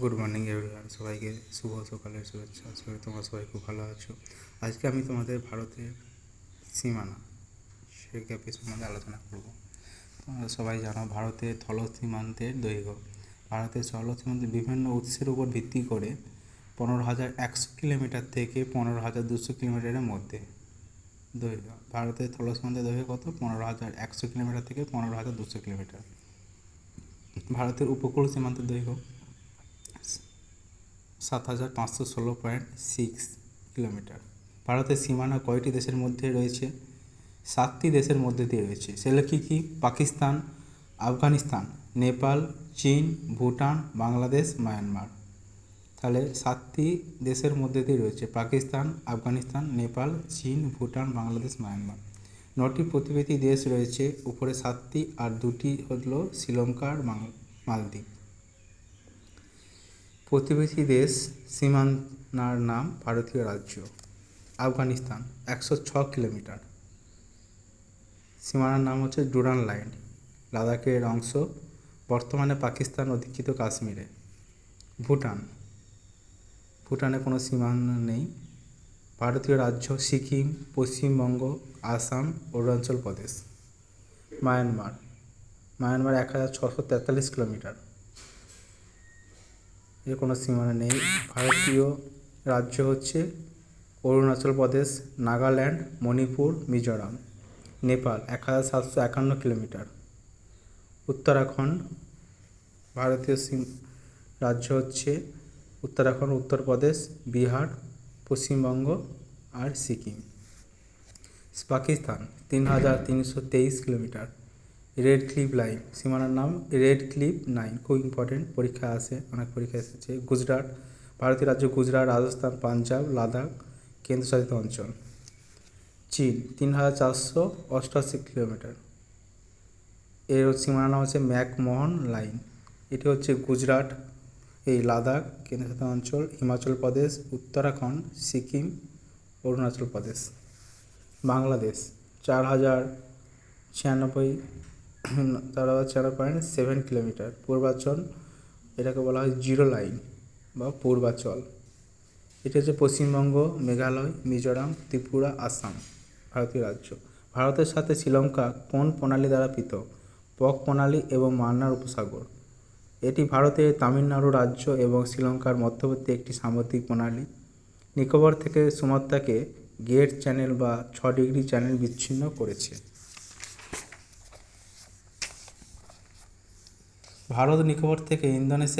Good morning everyone, সবাইকে শুভ সকালের শুভেচ্ছা। আশা করি তোমরা সবাই খুব ভালো আছো। আজকে আমি তোমাদের ভারতের সীমানা সেই গ্যাপের সম্বন্ধে আলোচনা করব। তোমরা সবাই জানো ভারতের স্থল সীমান্তের দৈর্ঘ্য। ভারতের স্থল সীমান্তের বিভিন্ন উৎসের উপর ভিত্তি করে 15,100 কিলোমিটার থেকে 15,200 কিলোমিটারের মধ্যে দৈর্ঘ্য। ভারতের স্থল সীমান্তের দৈর্ঘ্য কত? 15,100 কিলোমিটার থেকে 15,200 কিলোমিটার। ভারতের উপকূল সীমান্তের দৈর্ঘ্য 7,516.6 কিলোমিটার। ভারতের সীমানা কয়টি দেশের মধ্যে রয়েছে? 7টি দেশের মধ্যে দিয়ে রয়েছে। সেগুলো কী কী? পাকিস্তান, আফগানিস্তান, নেপাল, চীন, ভুটান, বাংলাদেশ, মায়ানমার। তাহলে 7টি দেশের মধ্যে দিয়ে রয়েছে পাকিস্তান, আফগানিস্তান, নেপাল, চীন, ভুটান, বাংলাদেশ, মায়ানমার। 9টি প্রতিবেশী দেশ রয়েছে, উপরে 7টি আর 2টি হলো শ্রীলঙ্কা আর মালদ্বীপ। প্রতিবেশী দেশ সীমানার নাম ভারতীয় রাজ্য। আফগানিস্তান 106 কিলোমিটার। সীমানার নাম হচ্ছে ডুরান লাইন, লাদাখের অংশ, বর্তমানে পাকিস্তান অধিকৃত কাশ্মীরে। ভুটানে কোনো সীমানা নেই। ভারতীয় রাজ্য সিকিম, পশ্চিমবঙ্গ, আসাম, অরুণাচল প্রদেশ। মায়ানমার 1,643 কিলোমিটার, এর কোনো সীমানা নেই। ভারতীয় রাজ্য হচ্ছে অরুণাচল প্রদেশ, নাগাল্যান্ড, মণিপুর, মিজোরাম। নেপাল 1,751 কিলোমিটার। উত্তরাখণ্ড, ভারতীয় রাজ্য হচ্ছে উত্তরাখণ্ড, উত্তরপ্রদেশ, বিহার, পশ্চিমবঙ্গ আর Sikkim. Pakistan 3,323 kilometre. Radcliffe line, সীমানার নাম রেড ক্লিফ লাইন, খুব ইম্পর্টেন্ট, পরীক্ষা আসে, অনেক পরীক্ষা এসেছে। গুজরাট, ভারতীয় রাজ্য গুজরাট, রাজস্থান, পাঞ্জাব, লাদাখ কেন্দ্রশাসিত অঞ্চল। চীন 3,488 কিলোমিটার, এর সীমানার নাম হচ্ছে ম্যাকমোহন লাইন। এটি হচ্ছে গুজরাট, লাদাখ কেন্দ্রশাসিত অঞ্চল, হিমাচল প্রদেশ, উত্তরাখণ্ড, সিকিম, অরুণাচল প্রদেশ। বাংলাদেশ 4,096.7 কিলোমিটার। পূর্বাঞ্চল, এটাকে বলা হয় জিরো লাইন বা পূর্বাঞ্চল। এটি হচ্ছে পশ্চিমবঙ্গ, মেঘালয়, মিজোরাম, ত্রিপুরা, আসাম। ভারতীয় রাজ্য। ভারতের সাথে শ্রীলঙ্কা কোন প্রণালী দ্বারা পৃথক? পক প্রণালী এবং মান্নার উপসাগর। এটি ভারতের তামিলনাড়ু রাজ্য এবং শ্রীলঙ্কার মধ্যবর্তী একটি সামুদ্রিক প্রণালী। নিকোবর থেকে সুমাত্রাকে গেট চ্যানেল বা 6 ডিগ্রি চ্যানেল বিচ্ছিন্ন করেছে। ভারত নিকোবর থেকে ইন্দোনেশিয়া